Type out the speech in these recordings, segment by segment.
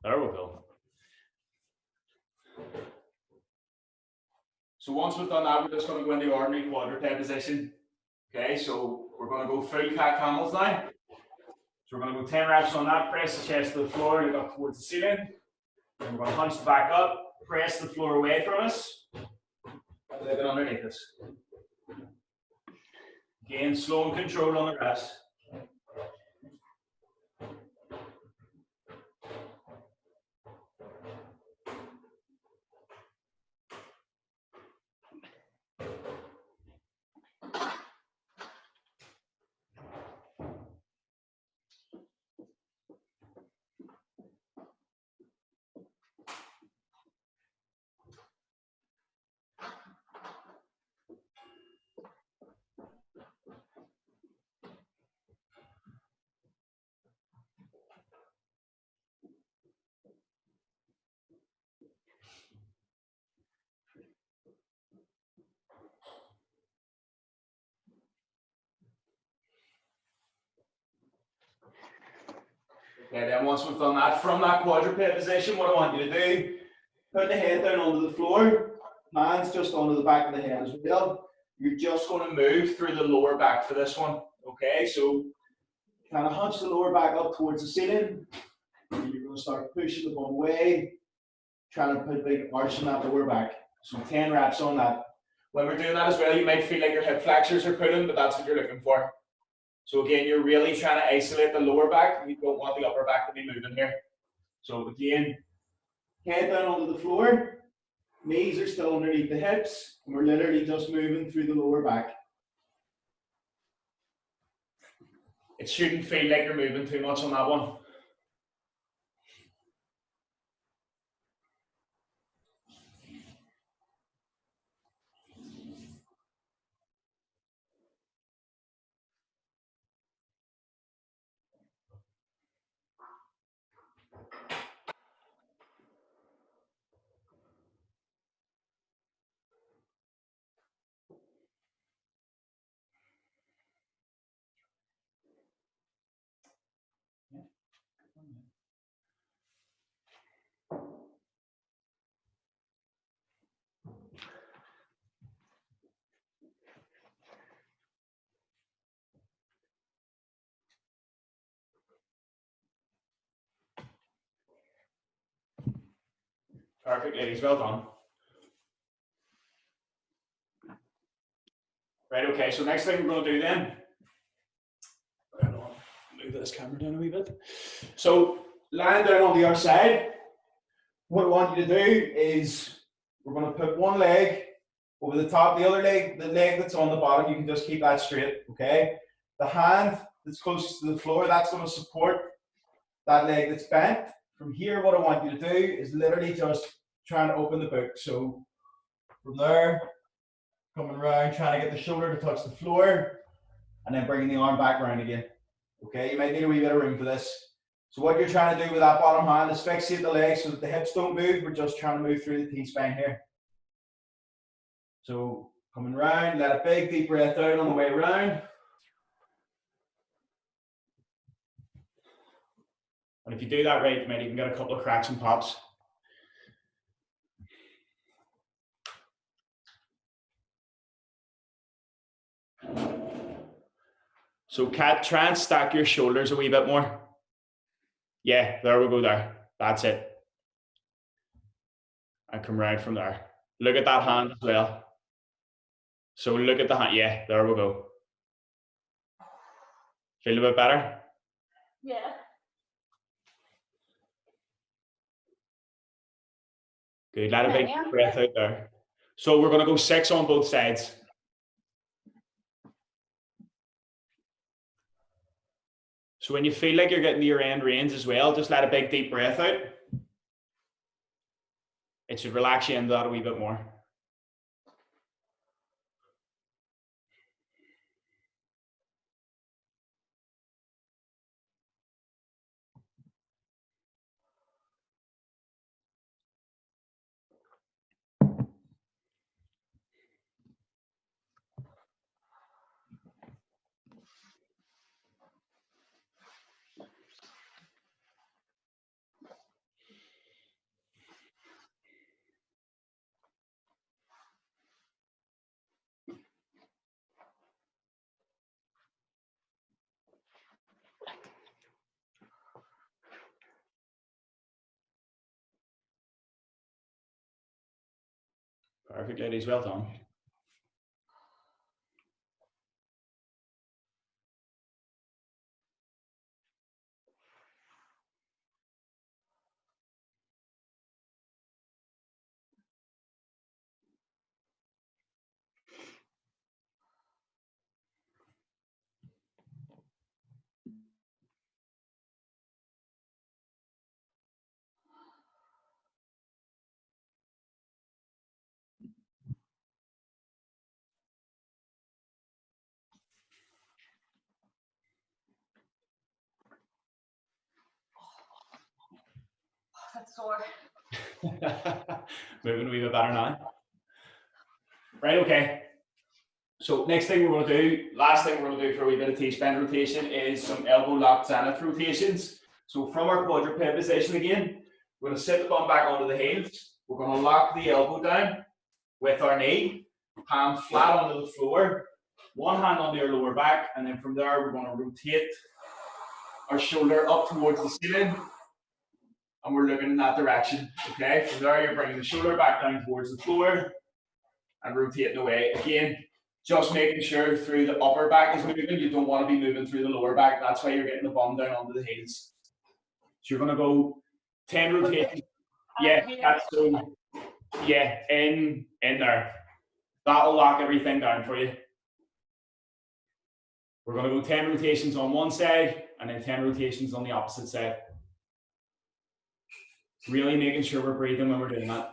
There we go. So once we've done that, we're just going to go into ordinary quadruped position. Okay, so we're going to go full cat camels now. So we're going to go 10 reps on that, press the chest to the floor, look up towards the ceiling. Then we're going to hunch the back up, press the floor away from us, and look it underneath us. Again, slow and control on the reps. Okay, then once we've done that, from that quadruped position, what I want you to do, put the head down onto the floor, hands just onto the back of the head as well. You're just going to move through the lower back for this one. Okay, so kind of hunch the lower back up towards the ceiling. And you're going to start pushing the bum away, trying to put a big arch in that lower back. So 10 reps on that. When we're doing that as well, you might feel like your hip flexors are pulling, but that's what you're looking for. So again, you're really trying to isolate the lower back. You don't want the upper back to be moving here. So again, head down onto the floor. Knees are still underneath the hips. And we're literally just moving through the lower back. It shouldn't feel like you're moving too much on that one. Perfect, ladies, well done. Right, okay, so next thing we're going to do then, move this camera down a wee bit. So lying down on the other side, what I want you to do is we're going to put one leg over the top, the other leg, the leg that's on the bottom, you can just keep that straight, okay? The hand that's closest to the floor, that's going to support that leg that's bent. From here, what I want you to do is literally just try and open the book. So from there, coming around, trying to get the shoulder to touch the floor, and then bringing the arm back around again. Okay, you might need a wee bit of room for this. So what you're trying to do with that bottom hand is asphyxiate the legs so that the hips don't move. We're just trying to move through the T-spine here. So coming round, let a big deep breath out on the way round. And if you do that right, you might even get a couple of cracks and pops. So Kat, try and stack your shoulders a wee bit more. Yeah, there we go there. That's it. And come round from there. Look at that hand as well. So look at the hand. Yeah, there we go. Feel a bit better? Yeah. Good. Let a big breath out there. So we're going to go 6 on both sides. So when you feel like you're getting to your end range as well, just let a big deep breath out. It should relax you into that a wee bit more. Perfect, ladies, well done. That's sore. Moving a wee bit better now. Right, okay. So next thing we're going to do, last thing we're going to do for a wee bit of T-bend rotation is some elbow lock zenith rotations. So from our quadruped position again, we're going to sit the bum back onto the heels. We're going to lock the elbow down with our knee, palm flat onto the floor, one hand on your lower back, and then from there we're going to rotate our shoulder up towards the ceiling, and we're looking in that direction. Okay, from there you're bringing the shoulder back down towards the floor and rotating away. Again, just making sure through the upper back is moving. You don't want to be moving through the lower back. That's why you're getting the bum down onto the heels. So you're going to go 10 rotations. Yeah, that's so. Yeah, in there. That'll lock everything down for you. We're going to go 10 rotations on one side and then 10 rotations on the opposite side. Really making sure we're breathing when we're doing that.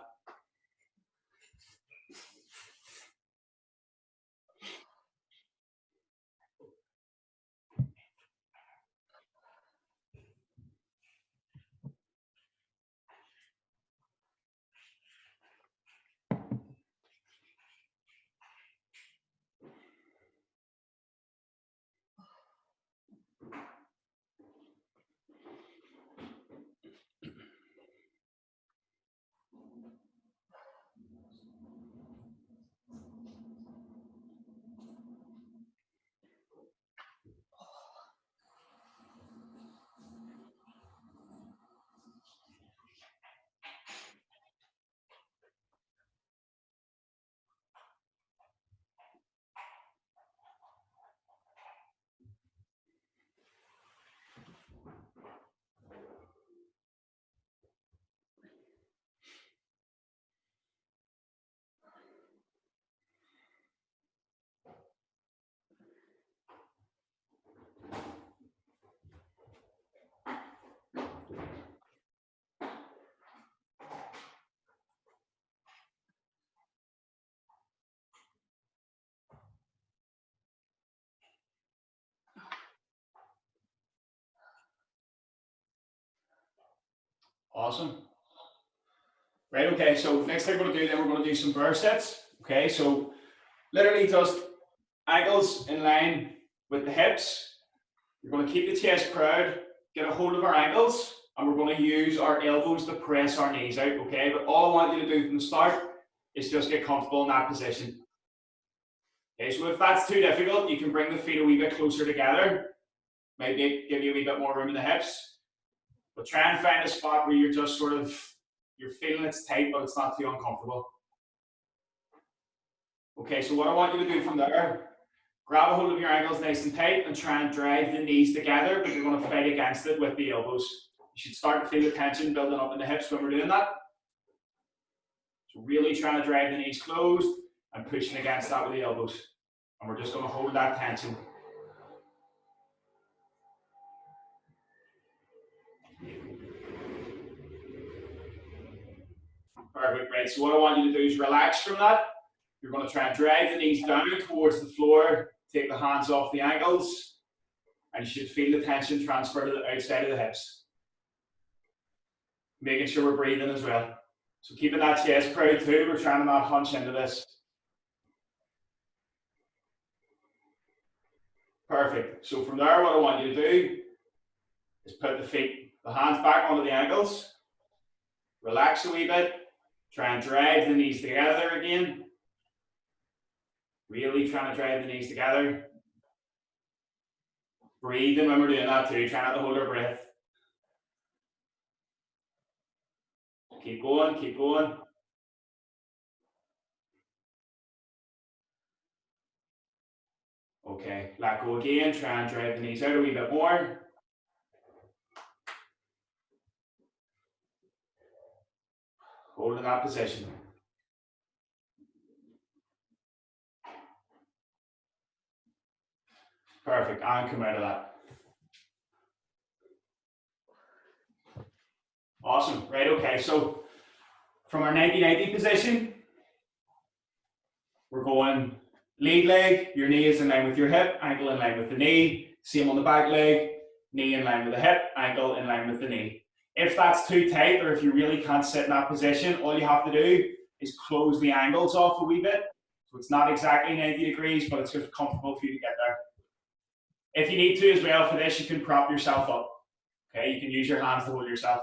Awesome. Right, okay, so next thing we're going to do then, we're going to do some burst sets. Okay, so literally just ankles in line with the hips. We're going to keep the chest proud, get a hold of our ankles, and we're going to use our elbows to press our knees out, okay? But all I want you to do from the start is just get comfortable in that position. Okay, so if that's too difficult, you can bring the feet a wee bit closer together, maybe give you a wee bit more room in the hips. But try and find a spot where you're just sort of, you're feeling it's tight, but it's not too uncomfortable. Okay, so what I want you to do from there, grab a hold of your ankles nice and tight and try and drive the knees together, but you're going to fight against it with the elbows. You should start to feel the tension building up in the hips when we're doing that. So really trying to drive the knees closed and pushing against that with the elbows. And we're just going to hold that tension. Perfect, right? So what I want you to do is relax from that. You're going to try and drive the knees down towards the floor, take the hands off the ankles, and you should feel the tension transfer to the outside of the hips. Making sure we're breathing as well. So keeping that chest proud too, we're trying to not hunch into this. Perfect. So from there, what I want you to do is put the hands back onto the ankles, relax a wee bit, try and drive the knees together again. Really trying to drive the knees together. Breathing when we're doing that too, try not to hold our breath. Keep going, keep going. Okay, let go again, try and drive the knees out a wee bit more. Hold in that position. Perfect, and come out of that. Awesome, right, okay, so from our 90-90 position, we're going lead leg, your knee is in line with your hip, ankle in line with the knee, same on the back leg, knee in line with the hip, ankle in line with the knee. If that's too tight or if you really can't sit in that position, all you have to do is close the angles off a wee bit. So it's not exactly 90 degrees, but it's just comfortable for you to get there. If you need to as well for this, you can prop yourself up. Okay, you can use your hands to hold yourself.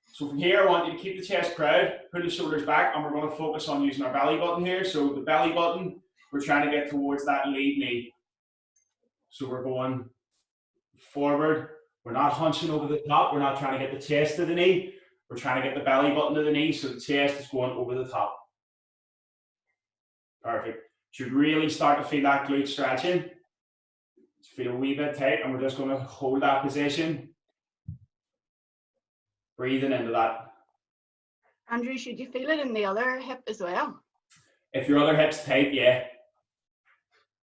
So from here, I want you to keep the chest proud, pull the shoulders back, and we're going to focus on using our belly button here. So the belly button, we're trying to get towards that lead knee. So we're going forward. We're not hunching over the top. We're not trying to get the chest to the knee. We're trying to get the belly button to the knee, so the chest is going over the top. Perfect. Should really start to feel that glute stretching. Feel a wee bit tight, and we're just going to hold that position. Breathing into that. Andrew, should you feel it in the other hip as well? If your other hip's tight, yeah.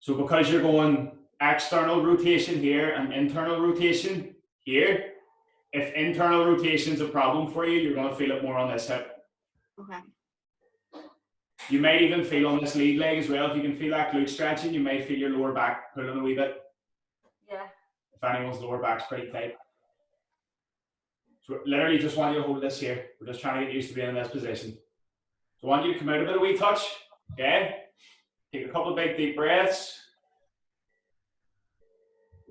So because you're going external rotation here and internal rotation here, if internal rotation is a problem for you, you're going to feel it more on this hip. Okay. You might even feel on this lead leg as well. If you can feel that glute stretching, you may feel your lower back pulling a wee bit. Yeah. If anyone's lower back's pretty tight. So literally just want you to hold this here. We're just trying to get used to being in this position. So I want you to come out a bit of wee touch. Okay? Take a couple of big deep breaths.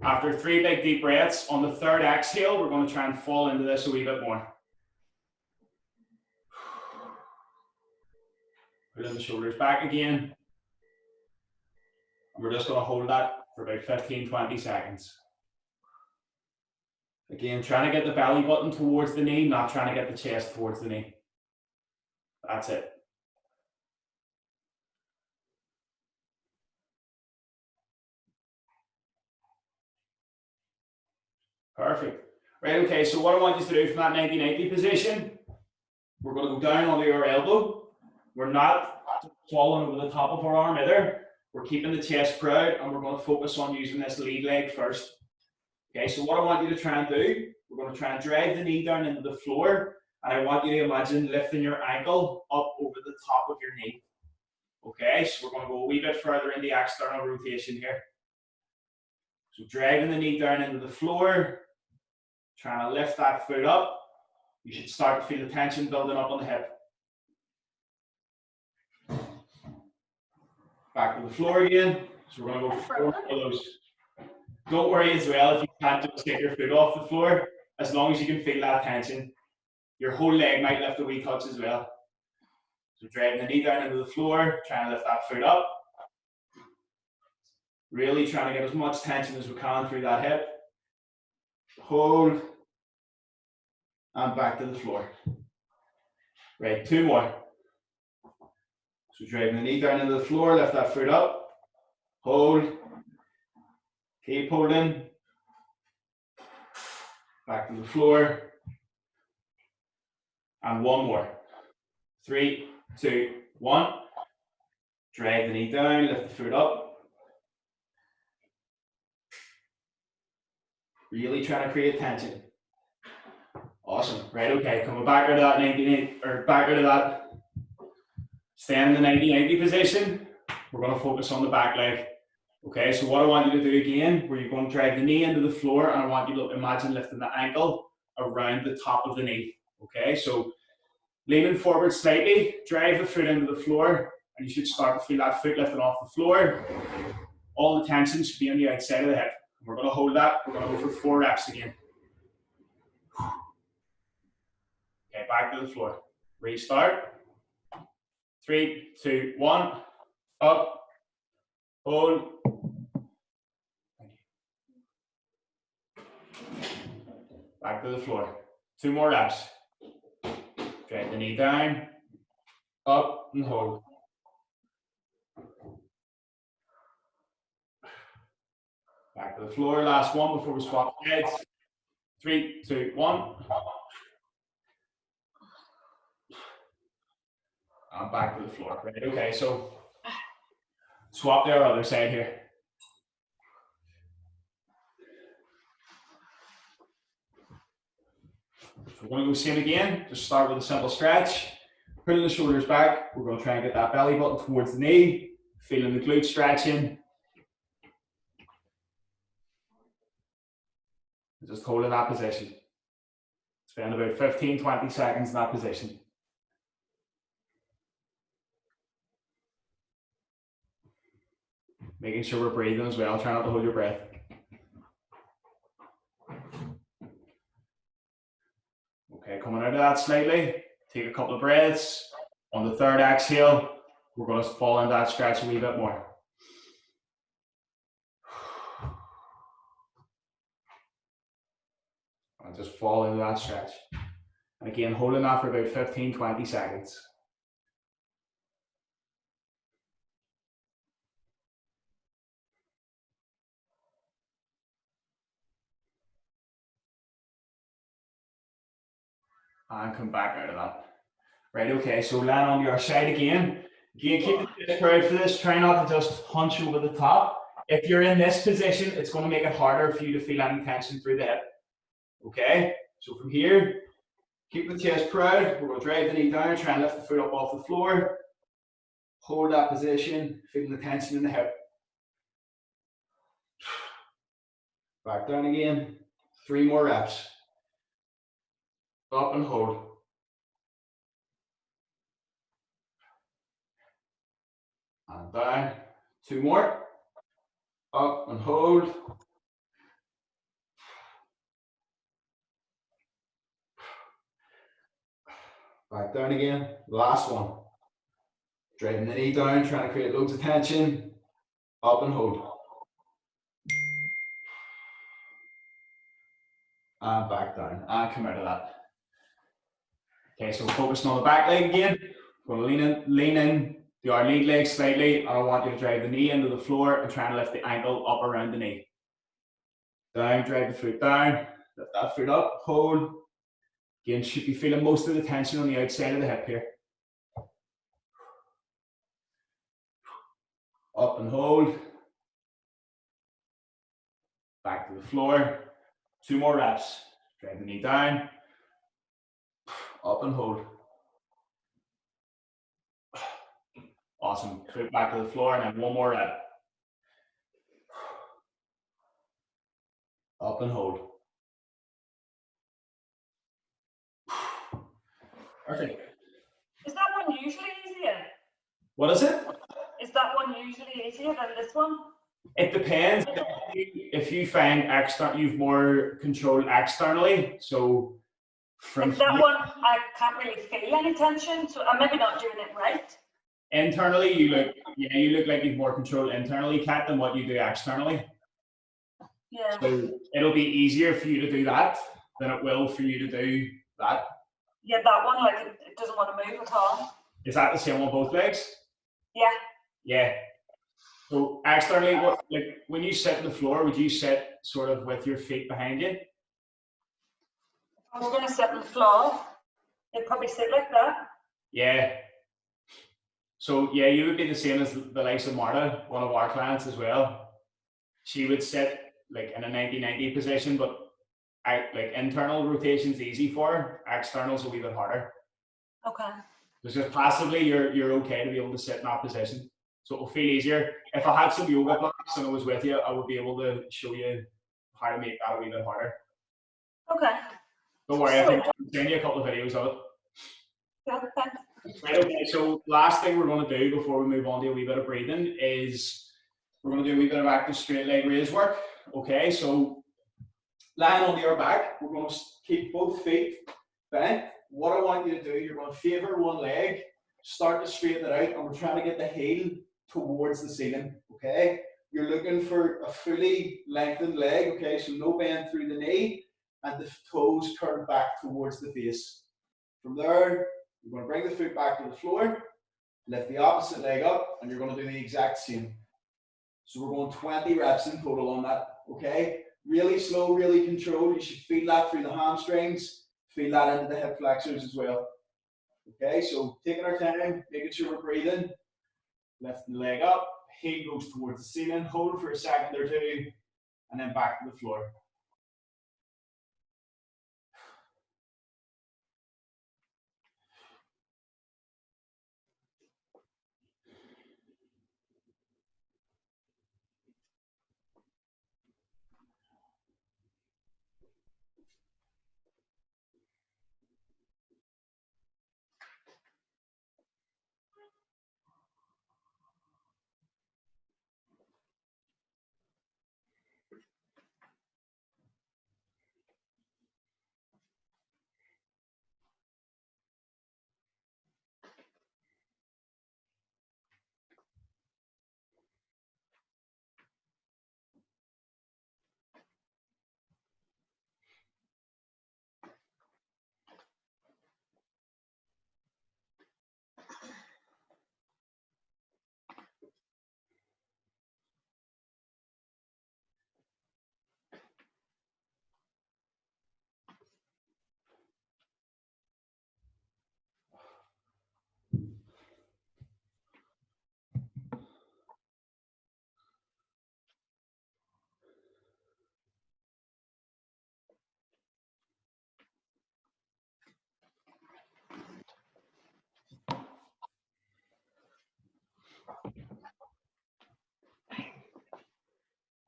After 3 big deep breaths, on the third exhale, we're going to try and fall into this a wee bit more. Pulling the shoulders back again. And we're just going to hold that for about 15-20 seconds. Again, trying to get the belly button towards the knee, not trying to get the chest towards the knee. That's it. Perfect. Right, okay, so what I want you to do from that 90-90 position, we're going to go down onto your elbow. We're not falling over the top of our arm either. We're keeping the chest proud, and we're going to focus on using this lead leg first. Okay, so what I want you to try and do, we're going to try and drag the knee down into the floor, and I want you to imagine lifting your ankle up over the top of your knee. Okay, so we're going to go a wee bit further in the external rotation here. So dragging the knee down into the floor, trying to lift that foot up. You should start to feel the tension building up on the hip. Back to the floor again. So we're going to go 4 of those. Don't worry as well if you can't just get your foot off the floor, as long as you can feel that tension. Your whole leg might lift a wee touch as well. So dragging the knee down into the floor, trying to lift that foot up. Really trying to get as much tension as we can through that hip. Hold. And back to the floor. Right, 2 more. So dragging the knee down into the floor, lift that foot up. Hold. Keep holding. Back to the floor. And 1 more. 3, 2, 1. Drag the knee down, lift the foot up. Really trying to create tension. Awesome. Right, okay. Coming back out of that 90, or back out of that. Staying in the 90-90 position. We're going to focus on the back leg. Okay, so what I want you to do again, where you're going to drag the knee into the floor, and I want you to imagine lifting the ankle around the top of the knee. Okay, so leaning forward slightly, drive the foot into the floor, and you should start to feel that foot lifting off the floor. All the tension should be on the outside of the hip. We're going to hold that. We're going to go for 4 reps again. Okay, back to the floor. Restart. 3, 2, 1. Up. Hold. Back to the floor. 2 more reps. Drag the knee down. Up and hold. Back to the floor. Last one before we swap heads. 3, 2, 1. And back to the floor. Right, okay, so swap to our other side here. So we're going to go same again. Just start with a simple stretch. Pulling the shoulders back. We're going to try and get that belly button towards the knee. Feeling the glutes stretching. Just holding that position. Spend about 15-20 seconds in that position. Making sure we're breathing as well. Try not to hold your breath. Okay, coming out of that slightly. Take a couple of breaths. On the third exhale, we're going to fall into that stretch a wee bit more. And just fall into that stretch. And again, holding that for about 15-20 seconds. And come back out of that. Right, okay, so land on your side again. Again, keep the chest proud for this. Try not to just hunch over the top. If you're in this position, it's going to make it harder for you to feel any tension through the hip. Okay, so from here, keep the chest proud. We're going to drive the knee down, try and lift the foot up off the floor. Hold that position, feeling the tension in the hip. Back down again. 3 more reps. Up and hold. And down. 2 more. Up and hold. Back down again. Last one. Driving the knee down, trying to create loads of tension. Up and hold. And back down. And come out of that. Okay, so focusing on the back leg again. We're going to lean in to our lead leg slightly. And I want you to drive the knee into the floor and try and lift the ankle up around the knee. Down, drive the foot down. Lift that foot up, hold. Again, should be feeling most of the tension on the outside of the hip here. Up and hold. Back to the floor. 2 more reps. Drive the knee down. Up and hold. Awesome. Foot back to the floor and then 1 more rep. Up and hold. Perfect. Is that one usually easier? What is it? Is that one usually easier than this one? It depends. If you find you've more control externally, so from Like that one, I can't really feel any tension, so I'm maybe not doing it right. internally, you look like you've more control internally, Kat, than what you do externally. Yeah. So it'll be easier for you to do that than it will for you to do that. Yeah, that one, like it doesn't want to move at all. Is that the same on both legs? Yeah. Yeah. So externally, when you sit on the floor, would you sit sort of with your feet behind you? If I was going to sit on the floor, it'd probably sit like that. Yeah. So yeah, you would be the same as the likes of Marta, one of our clients as well. She would sit like in a 90-90 position, but like internal rotation's easy for her, external's a wee bit harder. Okay. Because just passively, you're okay to be able to sit in that position. So it'll feel easier. If I had some yoga blocks and I was with you, I would be able to show you how to make that a wee bit harder. Okay. Don't worry, I can send you a couple of videos of it. Yeah, thanks. Right, okay, so last thing we're going to do before we move on to a wee bit of breathing is we're going to do a wee bit of active straight leg raise work. Okay, so lying onto your back, we're going to keep both feet bent. What I want you to do, you're going to favour one leg, start to straighten it out, and we're trying to get the heel towards the ceiling, okay? You're looking for a fully lengthened leg, okay? So no bend through the knee, and the toes curved back towards the face. From there, you're going to bring the foot back to the floor, lift the opposite leg up, and you're going to do the exact same. So we're going 20 reps in total on that. okay? Really slow, really controlled. You should feel that through the hamstrings, feel that into the hip flexors as well. Okay, so taking our time, making sure we're breathing, lifting the leg up, heel goes towards the ceiling, hold for a second or two, and then back to the floor.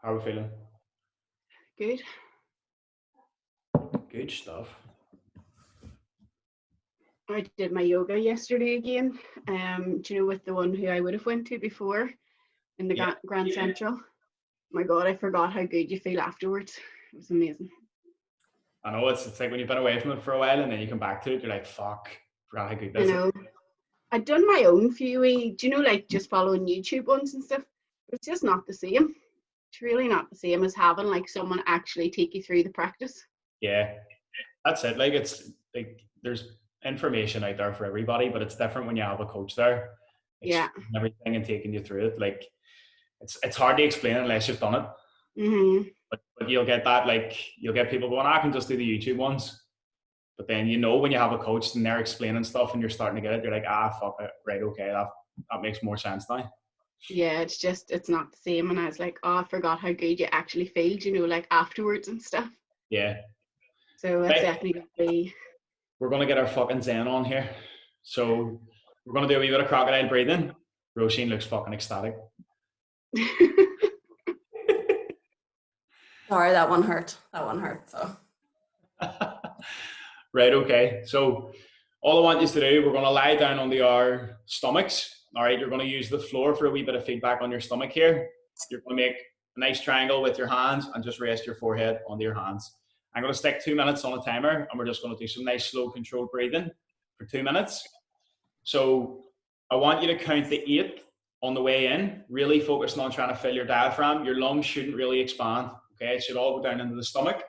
How are we feeling? Good. Good stuff. I did my yoga yesterday again. Do you know, with the one who I would have went to before in the Grand Central? My God, I forgot how good you feel afterwards. It was amazing. I know it's like when you've been away from it for a while and then you come back to it, you're like, fuck, forgot how good this is. I'd done my own few, do you know, like just following YouTube ones and stuff. It's just not the same. It's really not the same as having like someone actually take you through the practice. Yeah, that's it. Like it's like there's information out there for everybody, but it's different when you have a coach there. Everything and taking you through it. Like it's hard to explain unless you've done it. Mm-hmm. But you'll get that, like you'll get people going, I can just do the YouTube ones. But then when you have a coach and they're explaining stuff and you're starting to get it, you're like, fuck it, right, okay, that makes more sense now. Yeah, it's not the same. And I was like, I forgot how good you actually feel, you know, like afterwards and stuff. Yeah. So it's definitely going to be. We're going to get our fucking Zen on here. So we're going to do a wee bit of crocodile breathing. Roisin looks fucking ecstatic. Sorry, that one hurt. So. Right, okay. So all I want you to do, we're going to lie down onto our stomachs. All right, you're going to use the floor for a wee bit of feedback on your stomach here. You're going to make a nice triangle with your hands and just rest your forehead onto your hands. I'm going to stick 2 minutes on a timer and we're just going to do some nice slow controlled breathing for 2 minutes. So I want you to count to 8 on the way in, really focusing on trying to fill your diaphragm. Your lungs shouldn't really expand. Okay, it should all go down into the stomach.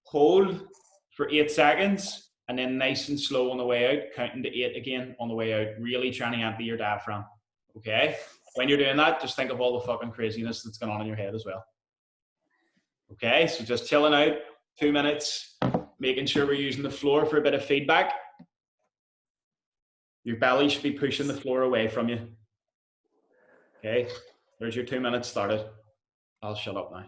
Hold for 8 seconds and then nice and slow on the way out, counting to 8 again on the way out, really trying to empty your diaphragm. Okay, when you're doing that, just think of all the fucking craziness that's going on in your head as well. Okay, so just chilling out, 2 minutes, making sure we're using the floor for a bit of feedback. Your belly should be pushing the floor away from you. Okay, there's your 2 minutes started. I'll shut up now.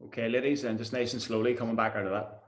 Okay, ladies, and just nice and slowly coming back out of that.